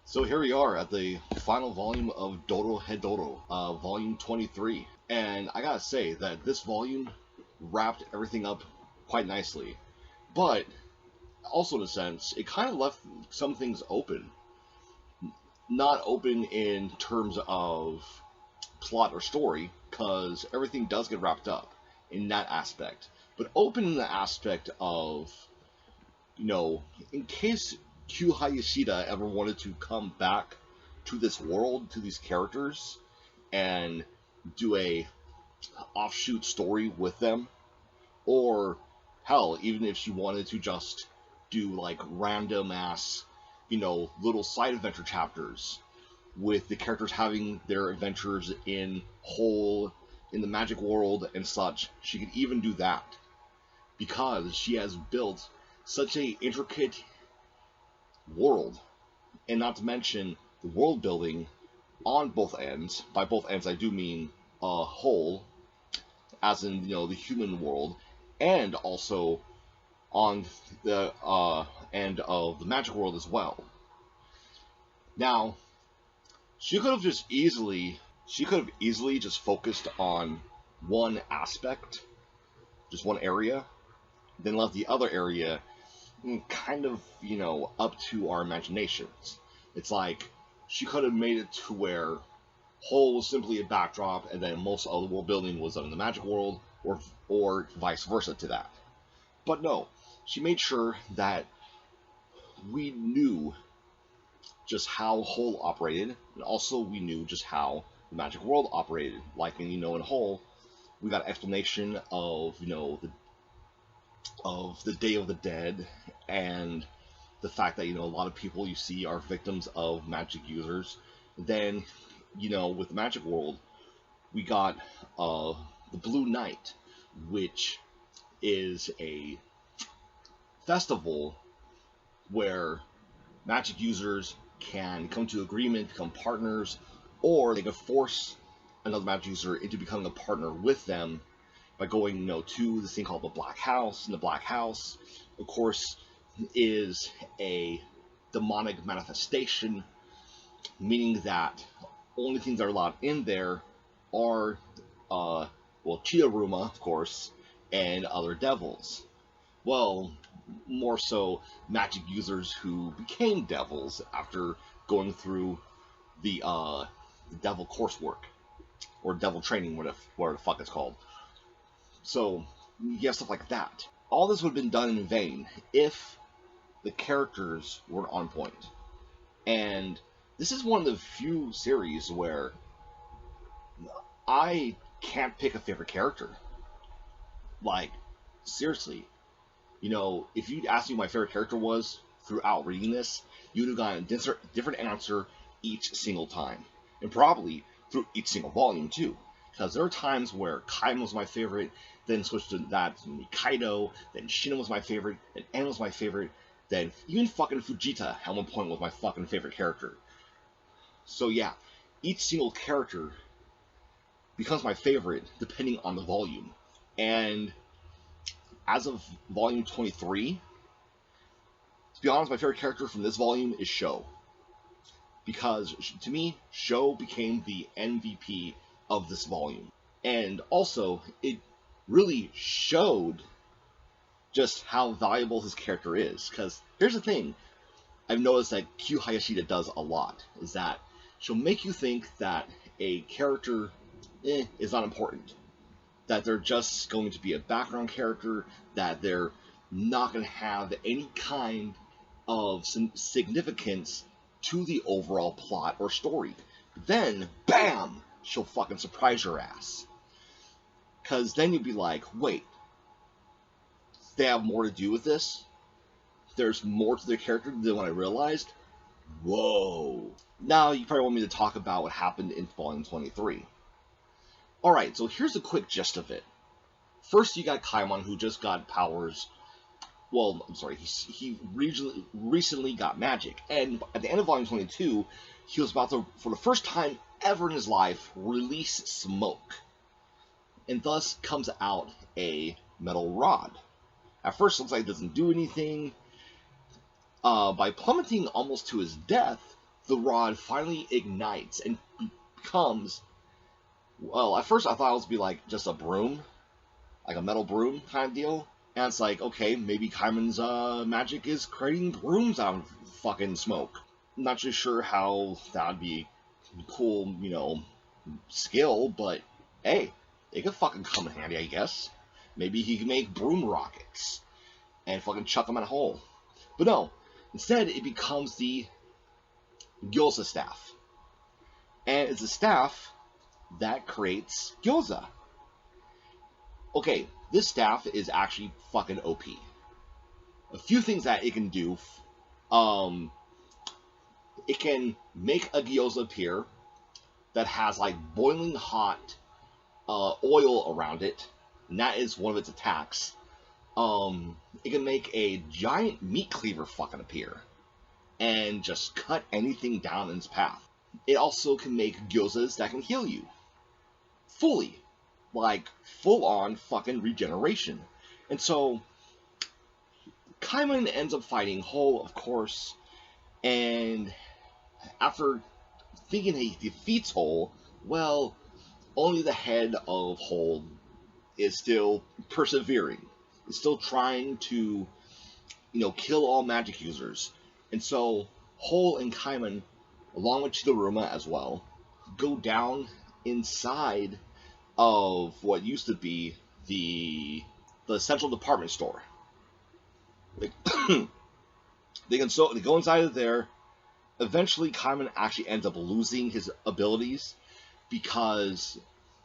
So here we are at the final volume of Dorohedoro, volume 23. And I gotta say that this volume wrapped everything up quite nicely. But, also in a sense, it kind of left some things open. Not open in terms of plot or story, because everything does get wrapped up in that aspect. But open in the aspect of, in case Hayashida ever wanted to come back to this world, to these characters, and do a offshoot story with them, or hell, even if she wanted to just do like random ass, little side adventure chapters with the characters having their adventures in the magic world and such, she could even do that because she has built such a intricate world, and not to mention the world building on both ends. By both ends I do mean whole, as in the human world, and also on the end of the magic world as well. Now, she could have easily just focused on one aspect, just one area, then left the other area kind of, up to our imaginations. It's like she could have made it to where whole was simply a backdrop, and then most of the world building was done in the magic world, or vice versa to that. But no, she made sure that we knew just how whole operated, and also we knew just how the magic world operated. Like in whole, we got explanation of the Day of the Dead, and the fact that a lot of people you see are victims of magic users. Then with the magic world, we got the Blue Night, which is a festival where magic users can come to agreement, become partners, or they can force another magic user into becoming a partner with them by going, to this thing called the Black House. And the Black House, of course, is a demonic manifestation, meaning that only things that are allowed in there are, Chidaruma, of course, and other devils. Well, more so magic users who became devils after going through the devil coursework, or devil training, whatever the fuck it's called. So, you have stuff like that. All this would have been done in vain if the characters weren't on point. And this is one of the few series where I can't pick a favorite character. Like, seriously. If you'd asked me what my favorite character was throughout reading this, you'd have gotten a different answer each single time. And probably through each single volume, too. Because there are times where Kaiman was my favorite, then switched to that Nikkaido, then Shin was my favorite, then En was my favorite, then even fucking Fujita at one point was my fucking favorite character. So yeah, each single character becomes my favorite depending on the volume. And as of volume 23, to be honest, my favorite character from this volume is Shou. Because to me, Shou became the MVP of this volume. And also, it really showed just how valuable his character is. Because here's the thing I've noticed that Hayashida does a lot, is that she'll make you think that a character is not important. That they're just going to be a background character, that they're not going to have any kind of significance to the overall plot or story. Then, bam! She'll fucking surprise your ass. Because then you'd be like, wait, they have more to do with this? There's more to their character than what I realized? Whoa. Now, you probably want me to talk about what happened in volume 23. Alright, so here's a quick gist of it. First, you got Kaiman, who just got powers. Well, I'm sorry, he recently got magic. And at the end of volume 22, he was about to, for the first time ever in his life, release smoke. And thus comes out a metal rod. At first, it looks like it doesn't do anything. By plummeting almost to his death, the rod finally ignites and becomes, well, at first I thought it was be like just a broom, like a metal broom kind of deal. And it's like, okay, maybe Kaiman's magic is creating brooms out of fucking smoke. I'm not too sure how that would be cool, you know, skill, but hey, it could fucking come in handy, I guess. Maybe he can make broom rockets and fucking chuck them at a hole. But no, instead it becomes the gyoza staff. And it's a staff that creates gyoza. Okay, this staff is actually fucking OP. A few things that it can do. It can make a gyoza appear that has like boiling hot oil around it, and that is one of its attacks. It can make a giant meat cleaver fucking appear and just cut anything down in its path. It also can make gyozas that can heal you fully, like full on fucking regeneration. And so Kaiman ends up fighting Hole, of course, and after thinking he defeats Hole, well, only the head of Hole is still persevering. Is still trying to, you know, kill all magic users. And so Hole and Kaiman, along with Chidaruma as well, go down inside of what used to be the central department store. They go inside of there. Eventually, Kaiman actually ends up losing his abilities because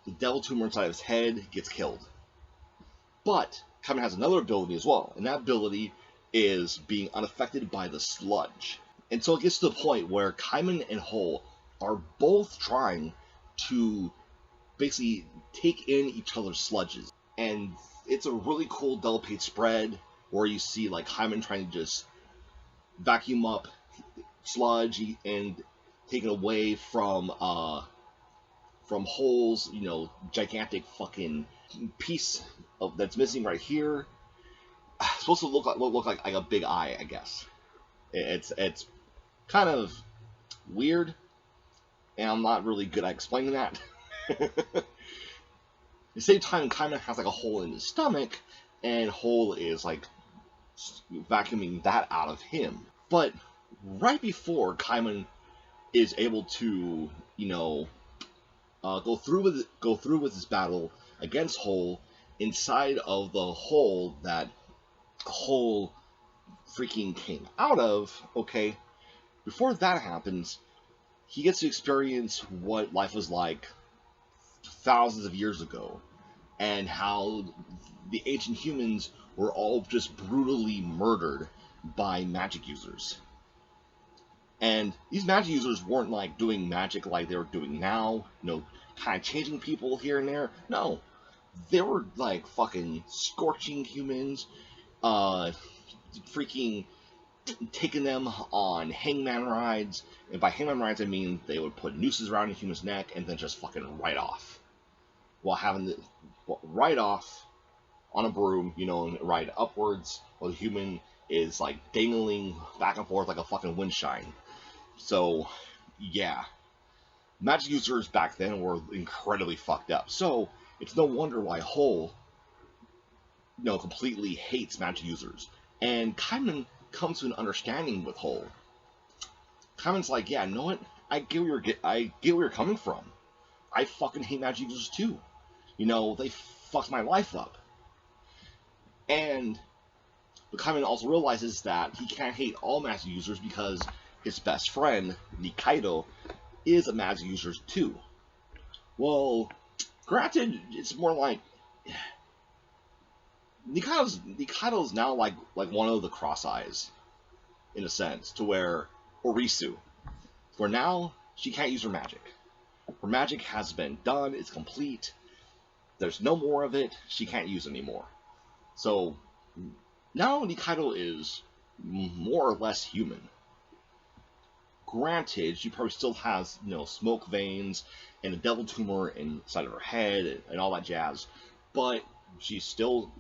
the devil tumor inside of his head gets killed. But Kaiman has another ability as well, and that ability is being unaffected by the sludge. And so it gets to the point where Kaiman and Hole are both trying to basically take in each other's sludges. And it's a really cool double page spread where you see like Kaiman trying to just vacuum up sludge and take it away from Hole's, you know, gigantic fucking piece of that's missing right here. It's supposed to look like a big eye, I guess. It's kind of weird, and I'm not really good at explaining that. At the same time, Kaiman has like a hole in his stomach, and Hole is like vacuuming that out of him. But right before Kaiman is able to, you know, go through with his battle against Hole, inside of the hole that Hole freaking came out of, okay, before that happens, he gets to experience what life was like thousands of years ago, and how the ancient humans were all just brutally murdered by magic users. And these magic users weren't like doing magic like they're doing now, you know, kind of changing people here and there. No, they were like fucking scorching humans, freaking taking them on hangman rides. And by hangman rides, I mean they would put nooses around a human's neck and then just fucking ride off. While having the ride off on a broom, you know, and ride upwards, while the human is like dangling back and forth like a fucking windshine. So, yeah. Magic users back then were incredibly fucked up. So, it's no wonder why Hole, you know, completely hates magic users. And Kaiman comes to an understanding with Hole. Kaiman's like, yeah, you know what? I get where you're coming from. I fucking hate magic users too. You know, they fucked my life up. But Kaiman also realizes that he can't hate all magic users because his best friend, Nikkaido, is a magic user too. Well, granted, it's more like Nikkaido's now like one of the cross eyes, in a sense, to where, or Risu, where now she can't use her magic. Her magic has been done, it's complete, there's no more of it, she can't use it anymore. So now Nikkaido is more or less human. Granted, she probably still has, you know, smoke veins and a devil tumor inside of her head and all that jazz, but she's still,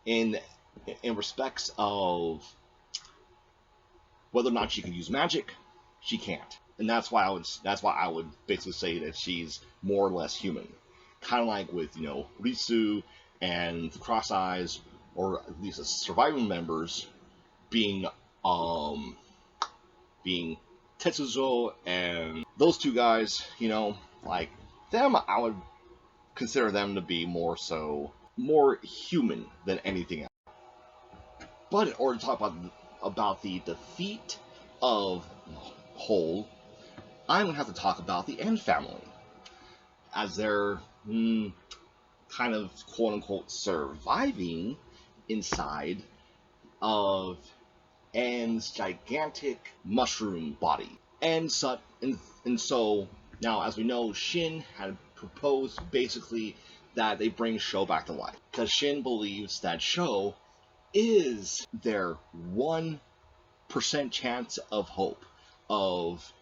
in respects of whether or not she can use magic, she can't. And that's why I would basically say that she's more or less human. Kind of like with, Risu and the Cross Eyes, or at least the surviving members, being Tetsuzo and those two guys, like them, I would consider them to be more human than anything else. But in order to talk about the defeat of Whole, I'm going to have to talk about the N family, as they're kind of quote-unquote surviving inside of N's gigantic mushroom body. And so now, as we know, Shin had proposed basically that they bring Shou back to life, because Shin believes that Shou is their 1% chance of hope of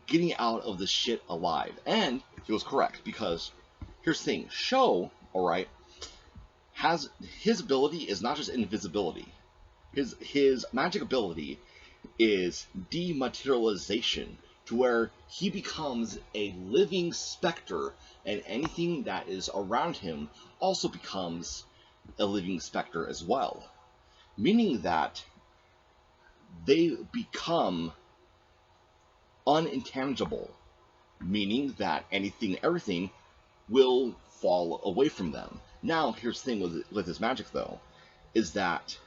getting out of this shit alive. And he was correct, because here's the thing: Shou, alright, has his ability is not just invisibility. His magic ability is dematerialization, to where he becomes a living specter, and anything that is around him also becomes a living specter as well. Meaning that they become unintangible, meaning that anything, everything will fall away from them. Now, here's the thing with his magic, though, is that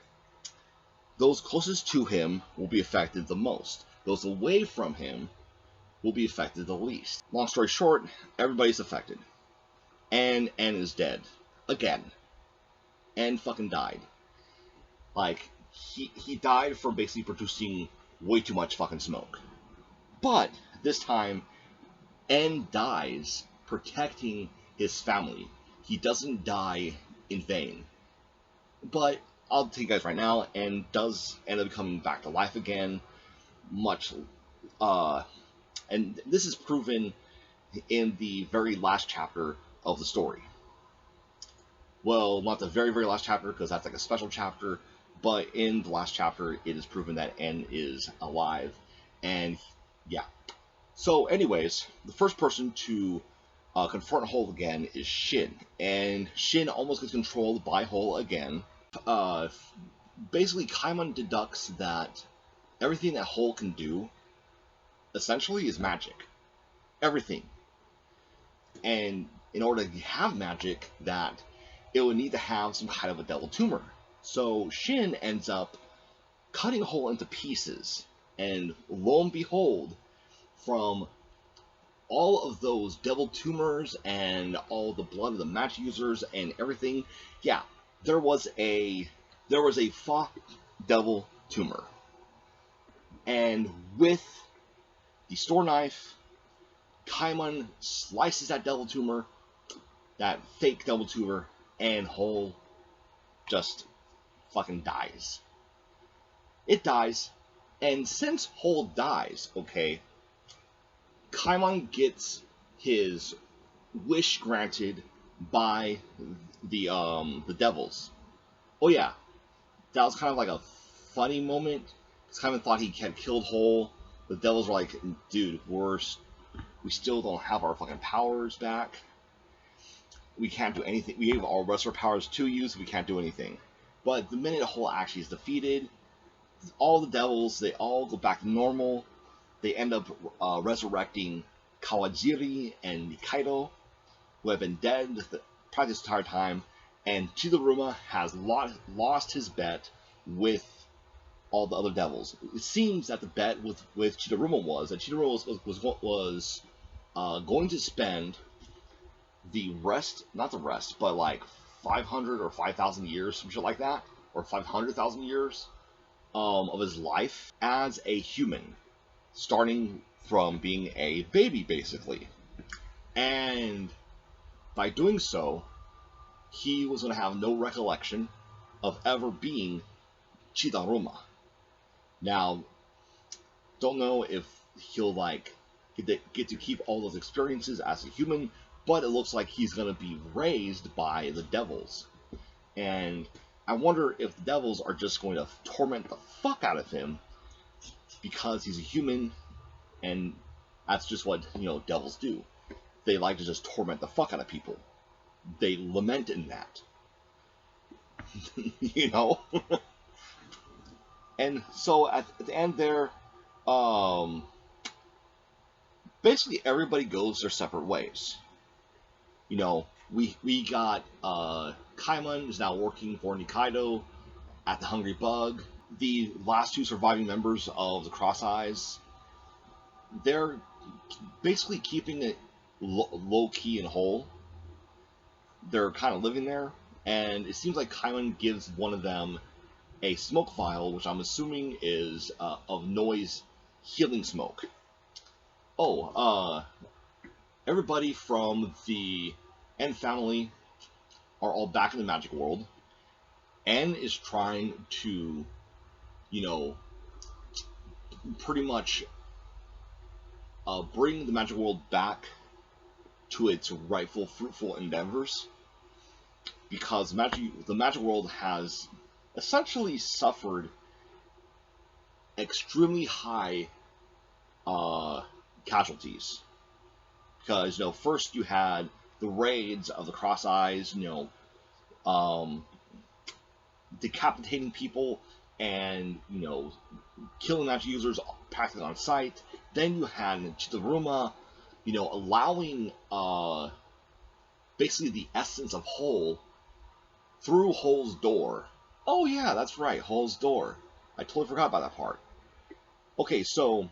those closest to him will be affected the most. Those away from him will be affected the least. Long story short, everybody's affected. And N is dead. Again. N fucking died. Like, he died from basically producing way too much fucking smoke. But this time, N dies protecting his family. He doesn't die in vain. But I'll tell you guys right now, N does end up coming back to life again. And this is proven in the very last chapter of the story. Well, not the very, very last chapter, because that's like a special chapter, but in the last chapter, it is proven that N is alive. And yeah. So anyways, the first person to confront Whole again is Shin. And Shin almost gets controlled by Whole again. Basically, Kaiman deducts that everything that Whole can do essentially is magic. Everything. And in order to have magic, that it would need to have some kind of a devil tumor. So Shin ends up cutting Whole into pieces. And lo and behold, from all of those devil tumors and all the blood of the magic users and everything, yeah, there was a devil tumor. And with the store knife, Kaiman slices that devil tumor, that fake devil tumor, and Whole just fucking dies. It dies, and since Whole dies, okay, Kaiman gets his wish granted by the devils. Oh yeah, that was kind of like a funny moment. Kaiman thought he had killed Whole. The devils were like, dude, we still don't have our fucking powers back. We can't do anything. We gave all the rest of our powers to you, so we can't do anything. But the minute Whole actually is defeated, all the devils, they all go back to normal. They end up resurrecting Kawajiri and Nikkaido, who have been dead probably this entire time. And Chidaruma has lost his bet with all the other devils. It seems that the bet with Chidaruma was that Chidaruma was going to spend but like 500 or 5,000 years, some shit like that, or 500,000 years of his life as a human, starting from being a baby, basically. And by doing so, he was going to have no recollection of ever being Chidaruma. Now, don't know if he'll get to keep all those experiences as a human, but it looks like he's going to be raised by the devils. And I wonder if the devils are just going to torment the fuck out of him because he's a human and that's just what, you know, devils do. They like to just torment the fuck out of people. They lament in that. You know? And so at the end there, basically everybody goes their separate ways. You know, we got Kaiman is now working for Nikkaido at the Hungry Bug. The last two surviving members of the Cross Eyes, they're basically keeping it low key and whole. They're kind of living there, and it seems like Kaiman gives one of them a smoke vial, which I'm assuming is of noise healing smoke. Everybody from the N family are all back in the magic world. N is trying to, you know, pretty much bring the magic world back to its rightful, fruitful endeavors, because the magic world has essentially suffered extremely high casualties. Because, you know, first you had the raids of the Cross Eyes, you know, decapitating people and, you know, killing magic users practically on sight. Then you had Chidaruma, you know, allowing basically the essence of Whole through Whole's door. Oh yeah, that's right, Whole's door. I totally forgot about that part. Okay, so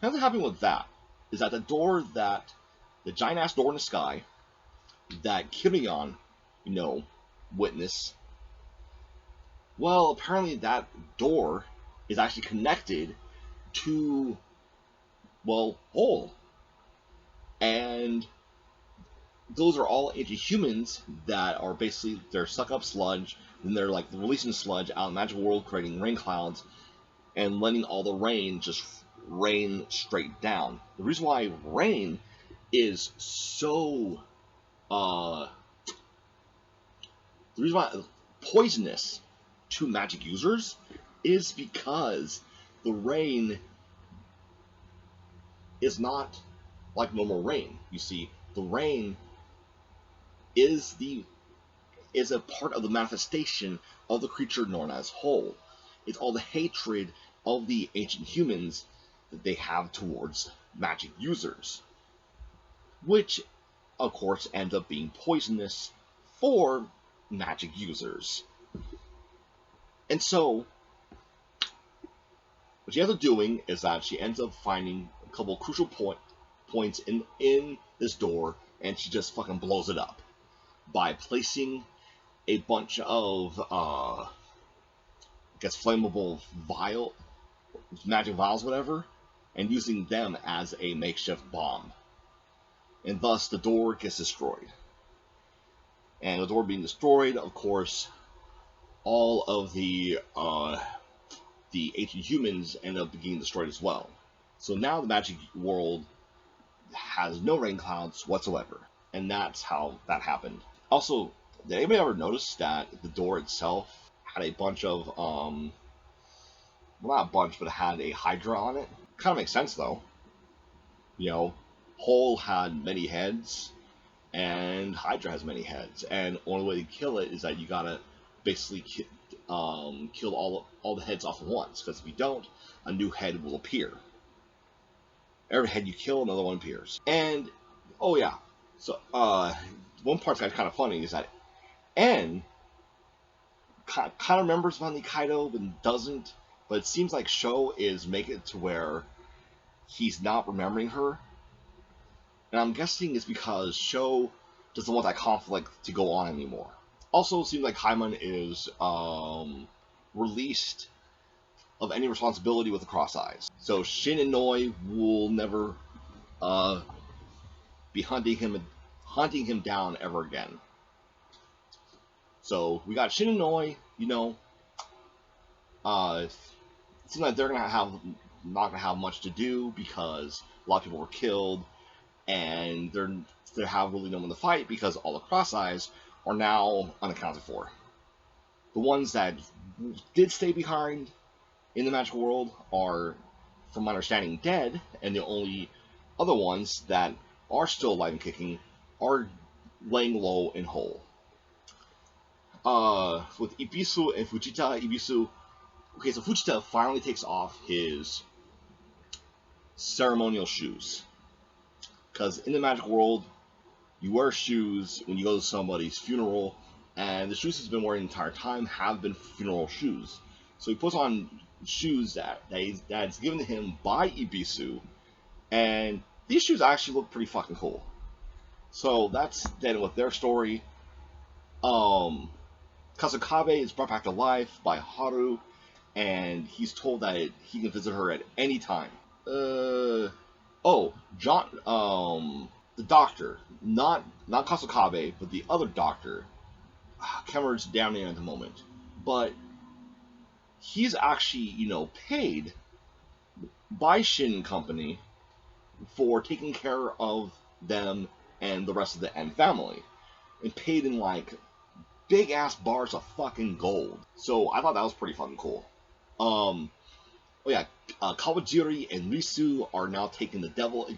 something happening with that is that the door that the giant ass door in the sky that Kirion, you know, witnessed. Well, apparently that door is actually connected to, well, Whole. And those are all ancient humans that are basically, they're suck up sludge, and they're like releasing sludge out in the magical world, creating rain clouds, and letting all the rain just rain straight down. The reason why rain is so, the reason why poisonous to magic users is because the rain is not like normal rain. You see, the rain is a part of the manifestation of the creature known as Whole. It's all the hatred of the ancient humans that they have towards magic users, which of course end up being poisonous for magic users. And so what she ends up doing is that she ends up finding a couple crucial points in this door, and she just fucking blows it up by placing a bunch of I guess flammable magic vials, whatever, and using them as a makeshift bomb. And thus the door gets destroyed. And the door being destroyed, of course, all of the ancient humans end up being destroyed as well. So now the magic world has no rain clouds whatsoever. And that's how that happened. Also, did anybody ever notice that the door itself had a bunch of, well, not a bunch, but it had a Hydra on it? Kind of makes sense, though. You know, Whole had many heads, and Hydra has many heads, and the only way to kill it is that you gotta basically kill all the heads off at once, because if you don't, a new head will appear. Every head you kill, another one appears. And, oh yeah, so, one part that's kind of funny is that N kind of remembers about Nikkaido, but doesn't, but it seems like Shou is making it to where he's not remembering her. And I'm guessing it's because Shou doesn't want that conflict to go on anymore. Also, it seems like Kaiman is released of any responsibility with the Cross Eyes. So Shin and Noir will never be hunting him down ever again. So we got Shin and Noir, you know. It seems like they're not gonna have much to do because a lot of people were killed, and they have really no one to fight because all the Cross Eyes are now unaccounted for. The ones that did stay behind in the magical world are from my understanding, dead, and the only other ones that are still alive and kicking are laying low and whole. With Ebisu and Fujita, Ebisu, okay, so Fujita finally takes off his ceremonial shoes. Because in the magic world, you wear shoes when you go to somebody's funeral, and the shoes he's been wearing the entire time have been funeral shoes. So he puts on shoes that's given to him by Ebisu, and these shoes actually look pretty fucking cool. So that's then with their story. Kasukabe is brought back to life by Haru, and he's told that he can visit her at any time. John, the doctor, not Kasukabe, but the other doctor. I can't remember his damn name at the moment, but he's actually, paid by Shin Company for taking care of them and the rest of the N family, and paid in like big ass bars of fucking gold. So I thought that was pretty fucking cool. Kawajiri and Risu are now taking the devil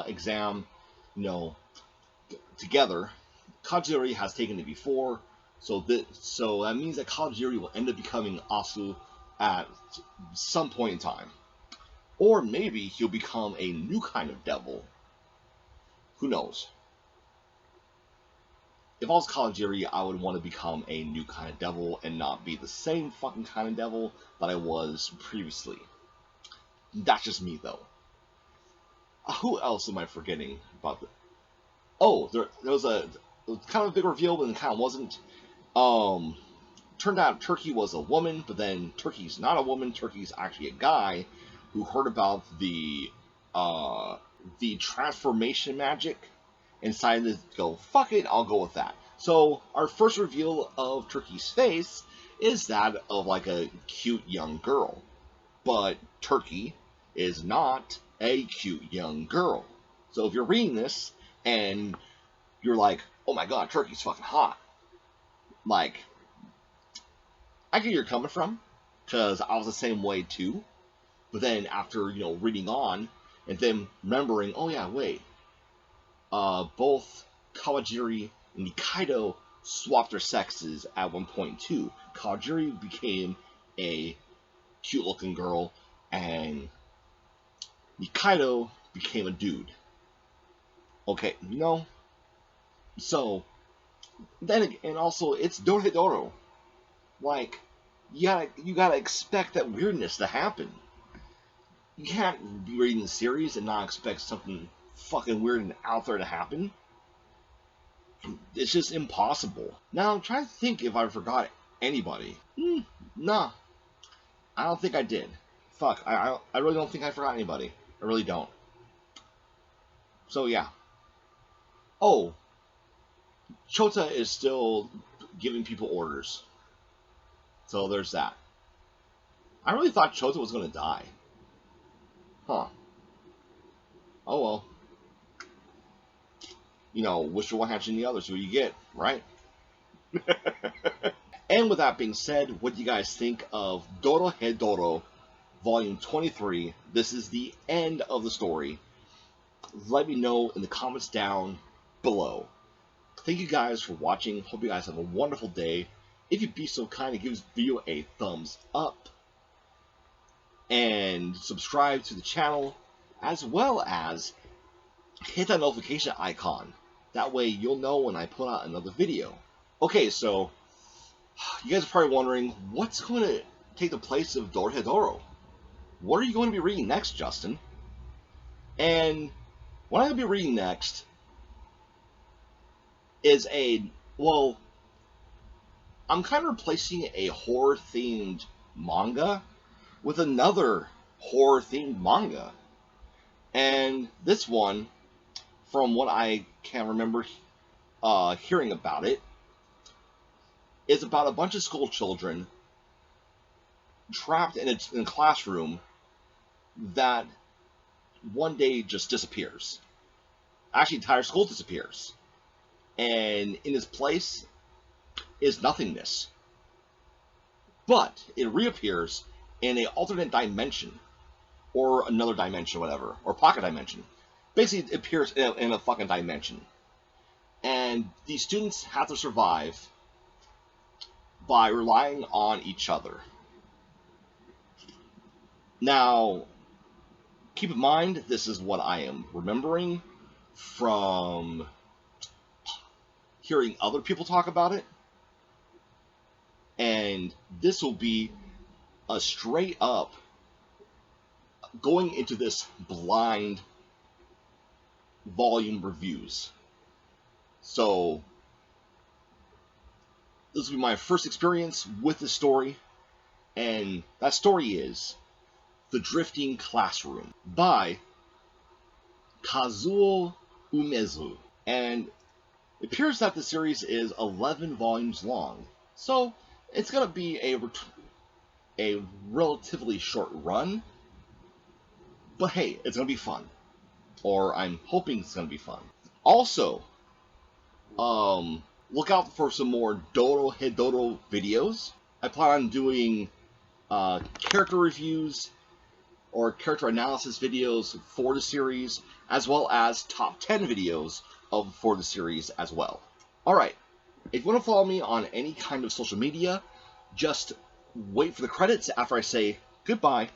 exam, together. Kawajiri has taken it before, so that means that Kawajiri will end up becoming Asu at some point in time. Or maybe he'll become a new kind of devil. Who knows? If I was Kawajiri, I would want to become a new kind of devil and not be the same fucking kind of devil that I was previously. That's just me, though. Who else am I forgetting about this? Oh, there was kind of a big reveal, but it kind of wasn't. Turned out Turkey was a woman, but then Turkey's not a woman. Turkey's actually a guy who heard about the transformation magic and decided to go, fuck it, I'll go with that. So our first reveal of Turkey's face is that of like a cute young girl. But Turkey is not a cute young girl. So if you're reading this and you're like, oh my god, Turkey's fucking hot. Like, I get where you're coming from, because I was the same way too. But then after, reading on, and then remembering, oh yeah, wait, both Kawajiri and Nikkaido swapped their sexes at one point too. Kawajiri became a cute-looking girl, and Nikkaido became a dude. Okay, So, and also, it's Dorohedoro. Like, you gotta expect that weirdness to happen. You can't be reading the series and not expect something fucking weird and out there to happen. It's just impossible. Now, I'm trying to think if I forgot anybody. Nah. I don't think I did. Fuck, I really don't think I forgot anybody. I really don't. So, yeah. Oh. Chota is still giving people orders. So there's that. I really thought Chota was going to die. Huh. Oh well. Wish for one hatch in the other, so you get, right? And with that being said, what do you guys think of Dorohedoro Volume 23? This is the end of the story. Let me know in the comments down below. Thank you guys for watching. Hope you guys have a wonderful day. If you'd be so kind to give this video a thumbs up. And subscribe to the channel. As well as hit that notification icon. That way you'll know when I put out another video. Okay, so you guys are probably wondering, what's going to take the place of Dorohedoro? What are you going to be reading next, Justin? And what I'm going to be reading next is I'm kind of replacing a horror-themed manga with another horror-themed manga. And this one, from what I can remember hearing about it, is about a bunch of school children trapped in a classroom that one day just disappears. Actually, the entire school disappears. And in its place is nothingness. But it reappears in an alternate dimension or another dimension, whatever, or pocket dimension. Basically, it appears in a fucking dimension. And these students have to survive by relying on each other. Now, keep in mind, this is what I am remembering from hearing other people talk about it. And this will be a straight up going into this blind volume reviews. So this will be my first experience with this story, and that story is The Drifting Classroom by Kazuo Umezu. And it appears that the series is 11 volumes long, so it's going to be a relatively short run, but hey, it's going to be fun. Or I'm hoping it's going to be fun. Also, look out for some more Dorohedoro videos. I plan on doing character reviews or character analysis videos for the series, as well as top 10 videos for the series as well. Alright, if you want to follow me on any kind of social media, just wait for the credits after I say goodbye.